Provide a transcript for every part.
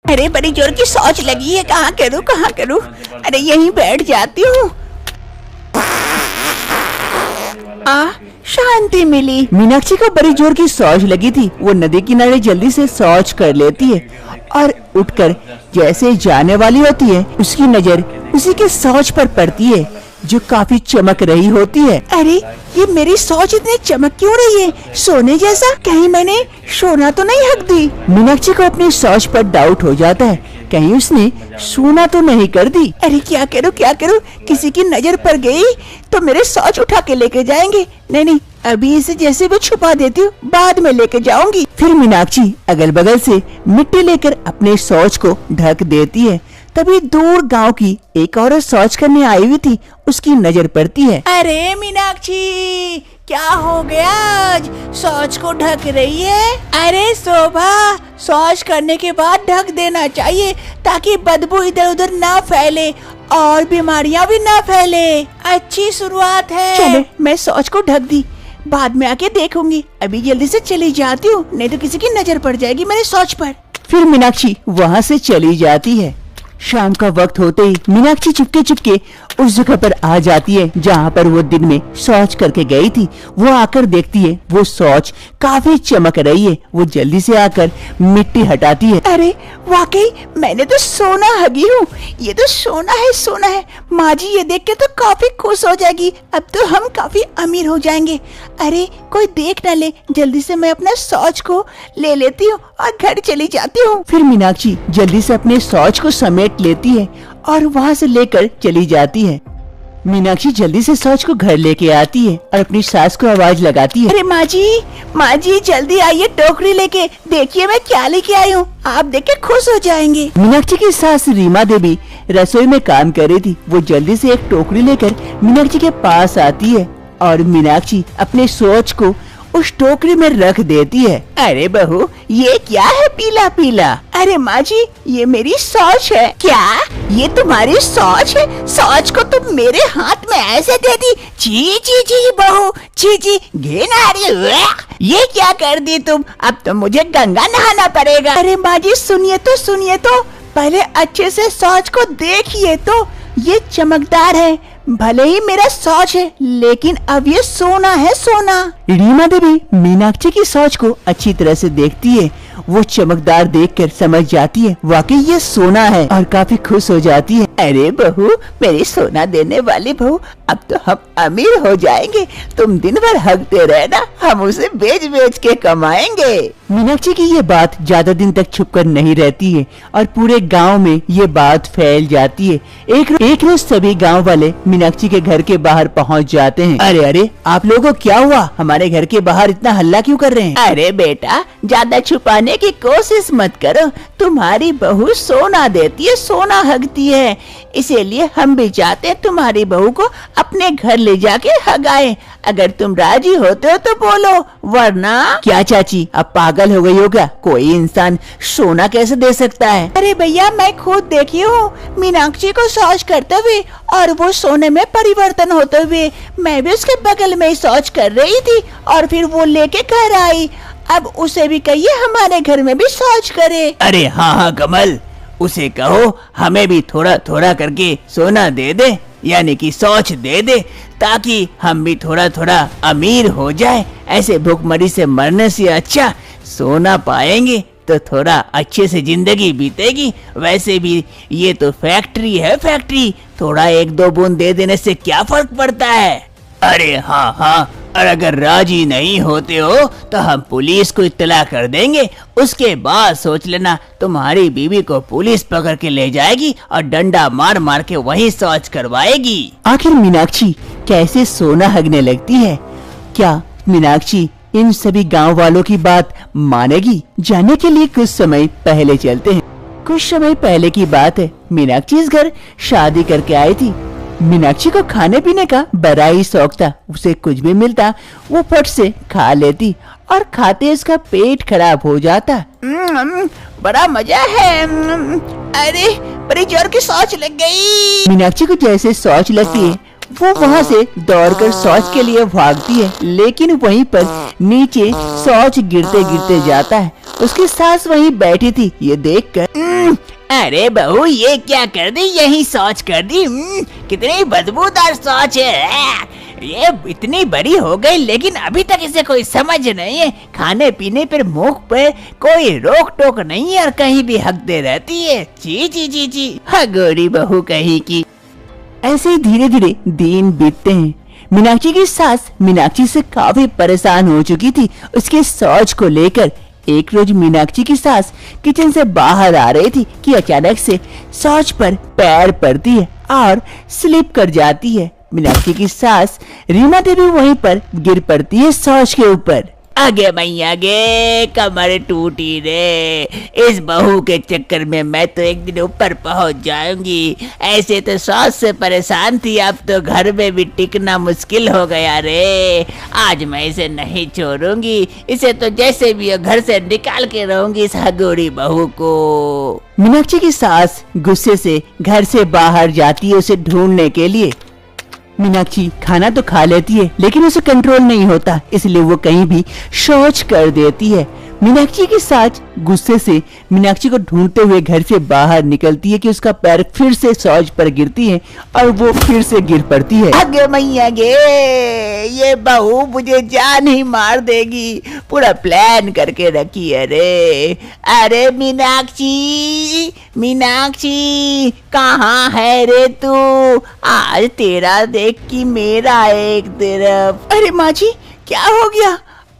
अरे बड़ी जोर की शौच लगी है, कहाँ करूँ? अरे यहीं बैठ जाती हूँ। शांति मिली। मीनाक्षी को बड़ी जोर की शौच लगी थी। वो नदी किनारे जल्दी से शौच कर लेती है और उठकर जैसे जाने वाली होती है, उसकी नजर उसी के शौच पर पड़ती है जो काफी चमक रही होती है। अरे ये मेरी शौच इतनी चमक क्यों रही है, सोने जैसा? कहीं मैंने सोना तो नहीं हक दी? मीनाक्षी को अपनी शौच पर डाउट हो जाता है, कहीं उसने सोना तो नहीं कर दी। अरे क्या करूँ? किसी की नजर पड़ गई तो मेरे शौच उठा के लेके जाएंगे। नहीं, अभी इसे जैसे भी छुपा देती हूँ, बाद में लेके जाऊंगी। फिर मीनाक्षी अगल बगल से मिट्टी लेकर अपने शौच को ढक देती है। तभी दूर गांव की एक औरत शौच करने आई हुई थी, उसकी नजर पड़ती है। अरे मीनाक्षी, क्या हो गया? आज शौच को ढक रही है? अरे शोभा, शौच करने के बाद ढक देना चाहिए ताकि बदबू इधर उधर ना फैले और बीमारियां भी ना फैले। अच्छी शुरुआत है। चलो मैं शौच को ढक दी, बाद में आके देखूंगी। अभी जल्दी से चली जाती हूँ, नहीं तो किसी की नजर पड़ जाएगी मेरे शौच पर। फिर मीनाक्षी वहाँ से चली जाती है। शाम का वक्त होते ही मीनाक्षी चुपके उस जगह पर आ जाती है जहाँ पर वो दिन में शौच करके गई थी। वो आकर देखती है वो शौच काफी चमक रही है। वो जल्दी से आकर मिट्टी हटाती है। अरे वाकई मैंने तो सोना हगी हूँ, ये तो सोना है। माँ जी ये देख के तो काफी खुश हो जाएगी। अब तो हम काफी अमीर हो जाएंगे। अरे कोई देख न ले, जल्दी से मैं अपना शौच को ले लेती हूँ और घर चली जाती हूँ। फिर मीनाक्षी जल्दी से अपने शौच को समेट लेती है और वहाँ से लेकर चली जाती है। मीनाक्षी जल्दी से शौच को घर लेके आती है और अपनी सास को आवाज लगाती है। अरे माँ जी जल्दी आइए, टोकरी लेके। देखिए मैं क्या लेके आई हूँ, आप देख के खुश हो जाएंगे। मीनाक्षी की सास रीमा देवी रसोई में काम कर रही थी। वो जल्दी से एक टोकरी लेकर मीनाक्षी के पास आती है और मीनाक्षी अपने शौच को उस टोकरी में रख देती है। अरे बहू, ये क्या है पीला पीला? अरे माँ जी, ये मेरी शौच है। क्या ये तुम्हारी शौच है? शौच को तुम मेरे हाथ में ऐसे दे दी? जी बहू, जी घिन आ रही है। ये क्या कर दी तुम? अब तो मुझे गंगा नहाना पड़ेगा। अरे माँ जी सुनिए तो पहले अच्छे से शौच को देखिए तो। ये चमकदार है, भले ही मेरा शौच है लेकिन अब ये सोना है, सोना। रीमा देवी मीनाक्षी की शौच को अच्छी तरह से देखती है। वो चमकदार देखकर समझ जाती है वाकई ये सोना है और काफी खुश हो जाती है। अरे बहू, मेरी सोना देने वाली बहू, अब तो हम अमीर हो जाएंगे। तुम दिन भर हकते रहना, हम उसे बेच के कमाएंगे। मीनाक्षी की ये बात ज्यादा दिन तक छुपकर नहीं रहती है और पूरे गांव में ये बात फैल जाती है। एक रोज सभी गांव वाले मीनाक्षी के घर के बाहर पहुंच जाते हैं। अरे आप लोगों को क्या हुआ? हमारे घर के बाहर इतना हल्ला क्यों कर रहे हैं? अरे बेटा, ज्यादा छुपाने की कोशिश मत करो। तुम्हारी बहू सोना देती है, सोना हगती है, इसीलिए हम भी चाहते हैं तुम्हारी बहू को अपने घर ले जाके हगाए। अगर तुम राजी होते हो तो बोलो, वरना। क्या चाची, अब पागल हो गई हो क्या? कोई इंसान सोना कैसे दे सकता है? अरे भैया, मैं खुद देखी हूँ मीनाक्षी को शौच करते हुए और वो सोने में परिवर्तन होते हुए। मैं भी उसके बगल में शौच कर रही थी और फिर वो लेके घर आई। अब उसे भी कहिए हमारे घर में भी शौच करे। अरे हाँ कमल, उसे कहो हमें भी थोड़ा थोड़ा करके सोना दे दे, यानी कि शौच दे दे, ताकि हम भी थोड़ा थोड़ा अमीर हो जाए। ऐसे भूखमरी से मरने से अच्छा सोना पाएंगे तो थोड़ा अच्छे से जिंदगी बीतेगी। वैसे भी ये तो फैक्ट्री है, फैक्ट्री, थोड़ा एक दो बूंद दे देने से क्या फर्क पड़ता है। अरे हाँ, और अगर राजी नहीं होते हो तो हम पुलिस को इत्तला कर देंगे। उसके बाद सोच लेना, तुम्हारी बीवी को पुलिस पकड़ के ले जाएगी और डंडा मार मार के वहीं शौच करवाएगी। आखिर मीनाक्षी कैसे सोना हगने लगती है? क्या मीनाक्षी इन सभी गांव वालों की बात मानेगी? जानने के लिए कुछ समय पहले चलते हैं। कुछ समय पहले की बात है, मीनाक्षी इस घर शादी करके आई थी। मीनाक्षी को खाने पीने का बड़ा ही शौक था। उसे कुछ भी मिलता वो फट से खा लेती और खाते उसका पेट खराब हो जाता। बड़ा मजा है। अरे बड़ी जोर की शौच लग गई। मीनाक्षी को जैसे शौच लगती है वो वहाँ से दौड़कर शौच के लिए भागती है, लेकिन वहीं पर नीचे शौच गिरते गिरते जाता है। उसकी सास वहीं बैठी थी, ये देखकर अरे बहू, ये क्या कर दी, यही शौच कर दी। कितनी बदबूदार शौच है। ये इतनी बड़ी हो गई लेकिन अभी तक इसे कोई समझ नहीं है। खाने पीने पर मुख पे कोई रोक टोक नहीं है और कहीं भी हकते रहती है। जी जी जी जी, हगोरी बहू कहीं की। ऐसे ही धीरे धीरे दिन बीतते हैं। मीनाक्षी की सास मीनाक्षी से काफी परेशान हो चुकी थी उसके शौच को लेकर। एक रोज मीनाक्षी की सास किचन से बाहर आ रही थी कि अचानक से शौच पर पैर पड़ती है और स्लिप कर जाती है। मीनाक्षी की सास रीमा देवी वहीं पर गिर पड़ती है शौच के ऊपर। आगे मैया गे, कमर टूटी रे। इस बहू के चक्कर में मैं तो एक दिन ऊपर पहुंच जाऊंगी। ऐसे तो सास से परेशान थी, अब तो घर में भी टिकना मुश्किल हो गया रे। आज मैं इसे नहीं छोड़ूंगी, इसे तो जैसे भी घर से निकाल के रहूंगी इस हगोरी बहू को। मीनाक्षी की सास गुस्से से घर से बाहर जाती है उसे ढूंढने के लिए। मीनाक्षी खाना तो खा लेती है लेकिन उसे कंट्रोल नहीं होता, इसलिए वो कहीं भी शौच कर देती है। मीनाक्षी की सास गुस्से से मीनाक्षी को ढूंढते हुए घर से बाहर निकलती है कि उसका पैर फिर से शौच पर गिरती है और वो फिर से गिर पड़ती है। आगे मैया गे, ये बहू मुझे जान ही मार देगी। पूरा प्लान करके रखी है रे। अरे मीनाक्षी, मीनाक्षी कहाँ है रे तू? आज तेरा देख कि मेरा एक तरफ। अरे माँ जी, क्या हो गया?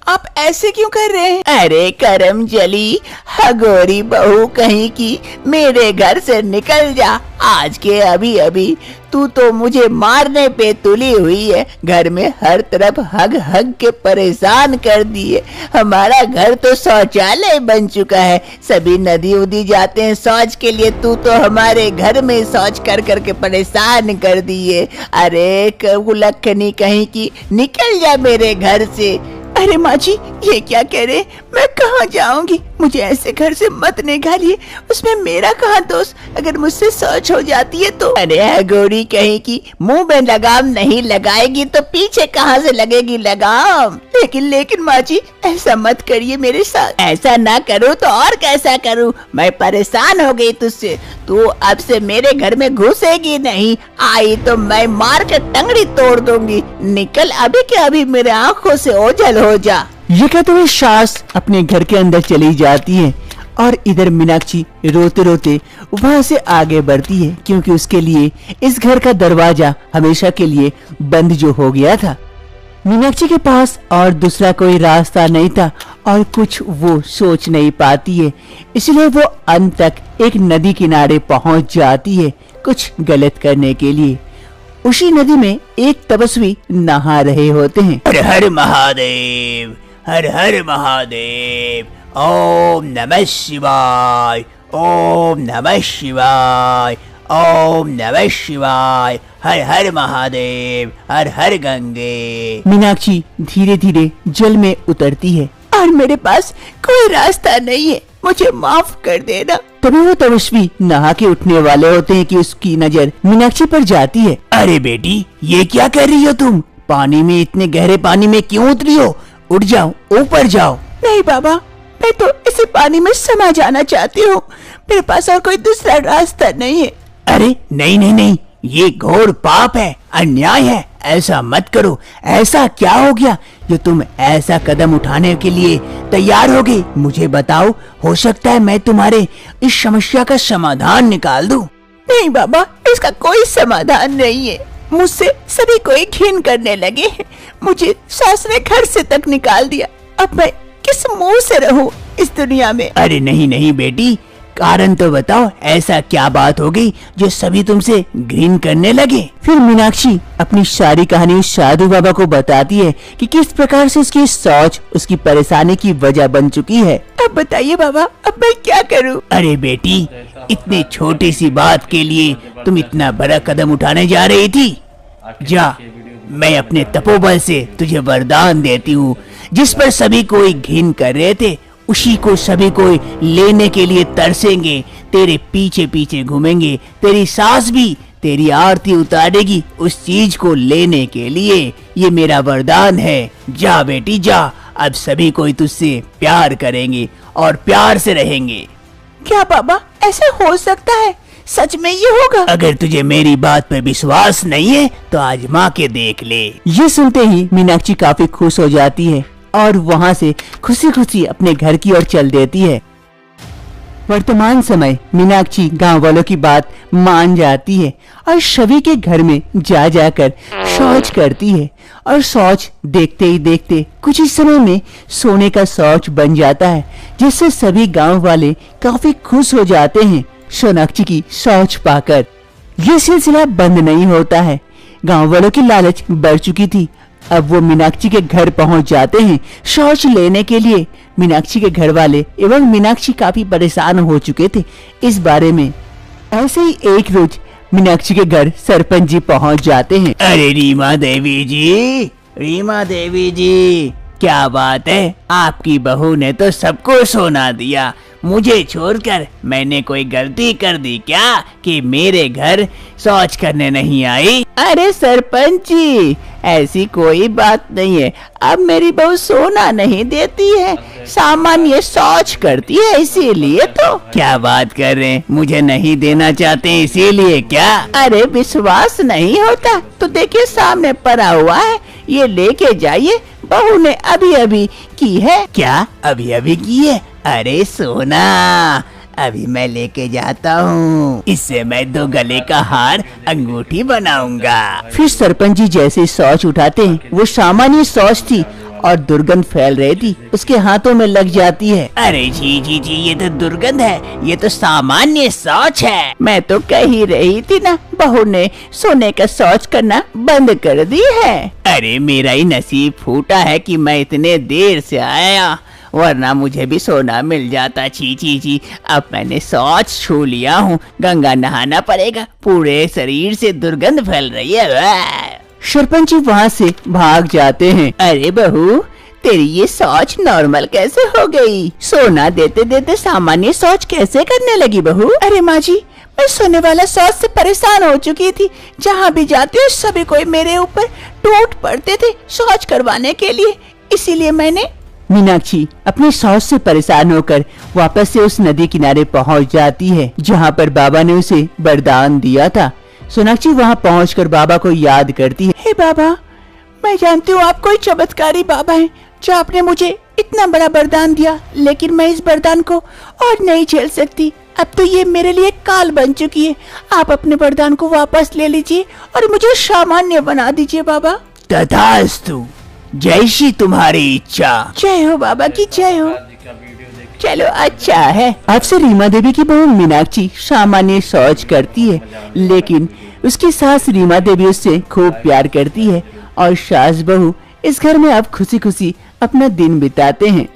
आप ऐसे क्यों कर रहे हैं? अरे करम जली, हगोरी बहू कहीं की, मेरे घर से निकल जा आज के अभी अभी। तू तो मुझे मारने पे तुली हुई है। घर में हर तरफ हग हग के परेशान कर दिए। हमारा घर तो शौचालय बन चुका है। सभी नदी उदी जाते हैं शौच के लिए, तू तो हमारे घर में शौच कर करके परेशान कर दिए। अरे कुलक्खनी कहीं की, निकल जा मेरे घर से। अरे माँ जी, ये क्या कह रहे? मैं कहाँ जाऊंगी? मुझे ऐसे घर से मत निकालिए। उसमें मेरा कहाँ दोष? अगर मुझसे शौच हो जाती है तो? अरे गोरी कहीं की, मुंह में लगाम नहीं लगाएगी तो पीछे कहाँ से लगेगी लगाम? लेकिन माँ जी, ऐसा मत करिए मेरे साथ। ऐसा ना करूँ तो और कैसा करूँ? मैं परेशान हो गई तुझसे। तू अब से मेरे घर में घुसेगी नहीं। आई तो मैं मार के टंगड़ी तोड़ दूंगी। निकल अभी के अभी मेरे आंखों से ओझल हो जा। ये कहते हुए सास अपने घर के अंदर चली जाती है और इधर मीनाक्षी रोते रोते वहाँ से आगे बढ़ती है, क्योंकि उसके लिए इस घर का दरवाजा हमेशा के लिए बंद जो हो गया था। मीनाक्षी के पास और दूसरा कोई रास्ता नहीं था और कुछ वो सोच नहीं पाती है, इसलिए वो अंत तक एक नदी किनारे पहुँच जाती है कुछ गलत करने के लिए। उसी नदी में एक तपस्वी नहा रहे होते हैं। हर हर महादेव, हर हर महादेव, ओम नमः शिवाय, ओम नमः शिवाय, ओम नमः शिवाय, हर हर महादेव, हर हर गंगे। मीनाक्षी धीरे धीरे जल में उतरती है और मेरे पास कोई रास्ता नहीं है, मुझे माफ कर देना। तभी वो तपस्वी नहा के उठने वाले होते हैं कि उसकी नजर मीनाक्षी पर जाती है। अरे बेटी, ये क्या कर रही हो तुम? पानी में, इतने गहरे पानी में क्यों उतरी हो? उठ जाओ, ऊपर जाओ। नहीं बाबा, मैं तो इसी पानी में समा जाना चाहती हूँ। मेरे पास और कोई दूसरा रास्ता नहीं है। अरे नहीं नहीं नहीं, ये घोर पाप है, अन्याय है। ऐसा मत करो। ऐसा क्या हो गया जो तुम ऐसा कदम उठाने के लिए तैयार हो गई? मुझे बताओ, हो सकता है मैं तुम्हारे इस समस्या का समाधान निकाल दूं। नहीं बाबा, इसका कोई समाधान नहीं है। मुझसे सभी कोई घिन करने लगे हैं। मुझे सास ने घर से तक निकाल दिया। अब मैं किस मुंह से रहूं इस दुनिया में? अरे नहीं नहीं बेटी, कारण तो बताओ, ऐसा क्या बात हो गई जो सभी तुमसे घृण करने लगे? फिर मीनाक्षी अपनी सारी कहानी उस साधु बाबा को बताती है कि किस प्रकार से उसकी सोच उसकी परेशानी की वजह बन चुकी है। अब बताइए बाबा, अब मैं क्या करूं? अरे बेटी, इतनी छोटी सी बात के लिए तुम इतना बड़ा कदम उठाने जा रही थी? जा, मैं अपने तपोबल से तुझे वरदान देती हूँ। जिस पर सभी कोई घिन कर रहे थे, उसी को सभी कोई लेने के लिए तरसेंगे, तेरे पीछे पीछे घूमेंगे। तेरी सास भी तेरी आरती उतारेगी उस चीज को लेने के लिए। ये मेरा वरदान है। जा बेटी जा, अब सभी कोई तुझसे प्यार करेंगे और प्यार से रहेंगे। क्या बाबा, ऐसे हो सकता है? सच में ये होगा? अगर तुझे मेरी बात पे विश्वास नहीं है तो आजमा के देख ले। ये सुनते ही मीनाक्षी काफी खुश हो जाती है और वहाँ से खुशी खुशी अपने घर की ओर चल देती है। वर्तमान समय मीनाक्षी गांव वालों की बात मान जाती है और शवि के घर में जा जाकर शौच करती है और शौच देखते ही देखते कुछ ही समय में सोने का शौच बन जाता है, जिससे सभी गांव वाले काफी खुश हो जाते हैं सोनाक्षी की शौच पाकर। ये सिलसिला बंद नहीं होता है। गांव वालों की लालच बढ़ चुकी थी। अब वो मीनाक्षी के घर पहुंच जाते हैं शौच लेने के लिए। मीनाक्षी के घर वाले एवं मीनाक्षी काफी परेशान हो चुके थे इस बारे में। ऐसे ही एक रोज मीनाक्षी के घर सरपंच जी पहुंच जाते हैं। अरे रीमा देवी जी, रीमा देवी जी, क्या बात है, आपकी बहू ने तो सबको सोना दिया, मुझे छोड़कर। मैंने कोई गलती कर दी क्या कि मेरे घर शौच करने नहीं आई? अरे सरपंच जी, ऐसी कोई बात नहीं है। अब मेरी बहू सोना नहीं देती है, सामान्य शौच करती है, इसीलिए तो। क्या बात कर रहे हैं, मुझे नहीं देना चाहते इसीलिए क्या? अरे विश्वास नहीं होता तो देखिए सामने पड़ा हुआ है, ये लेके जाइए, बहू ने अभी अभी की है। क्या अभी अभी की है? अरे सोना, अभी मैं लेके जाता हूँ, इससे मैं 2 गले का हार अंगूठी बनाऊंगा। फिर सरपंच जी जैसे शौच उठाते हैं, वो सामान्य शौच थी और दुर्गंध फैल रही थी, उसके हाथों में लग जाती है। अरे जी जी जी, ये तो दुर्गंध है, ये तो सामान्य शौच है। मैं तो कह ही रही थी ना, बहू ने सोने का शौच करना बंद कर दी है। अरे मेरा ही नसीब फूटा है कि मैं इतने देर से आया, वरना मुझे भी सोना मिल जाता। छी छी छी, अब मैंने शौच छू लिया हूँ, गंगा नहाना पड़ेगा, पूरे शरीर से दुर्गंध फैल रही है। सरपंच जी वहाँ से भाग जाते हैं। अरे बहू, तेरी ये शौच नॉर्मल कैसे हो गई? सोना देते देते सामान्य शौच कैसे करने लगी बहू? अरे माँ जी, मैं सोने वाला शौच से परेशान हो चुकी थी। जहाँ भी जाती हूँ सभी कोई मेरे ऊपर टूट पड़ते थे शौच करवाने के लिए, इसीलिए मैंने। मीनाक्षी अपने शौच से परेशान होकर वापस से उस नदी किनारे पहुंच जाती है जहां पर बाबा ने उसे वरदान दिया था। सोनाक्षी वहां पहुंचकर बाबा को याद करती है। हे बाबा, मैं जानती हूँ आप कोई चमत्कारी बाबा हैं जो आपने मुझे इतना बड़ा वरदान दिया, लेकिन मैं इस वरदान को और नहीं झेल सकती। अब तो ये मेरे लिए काल बन चुकी है। आप अपने वरदान को वापस ले लीजिए और मुझे सामान्य बना दीजिए बाबा। तथास्तु, जैसी तुम्हारी इच्छा। जय हो बाबा की जय हो। चलो अच्छा है। अब से रीमा देवी की बहू मीनाक्षी सामान्य शौच करती है, लेकिन उसकी सास रीमा देवी उससे खूब प्यार करती है और सास बहू इस घर में अब खुशी खुशी अपना दिन बिताते हैं।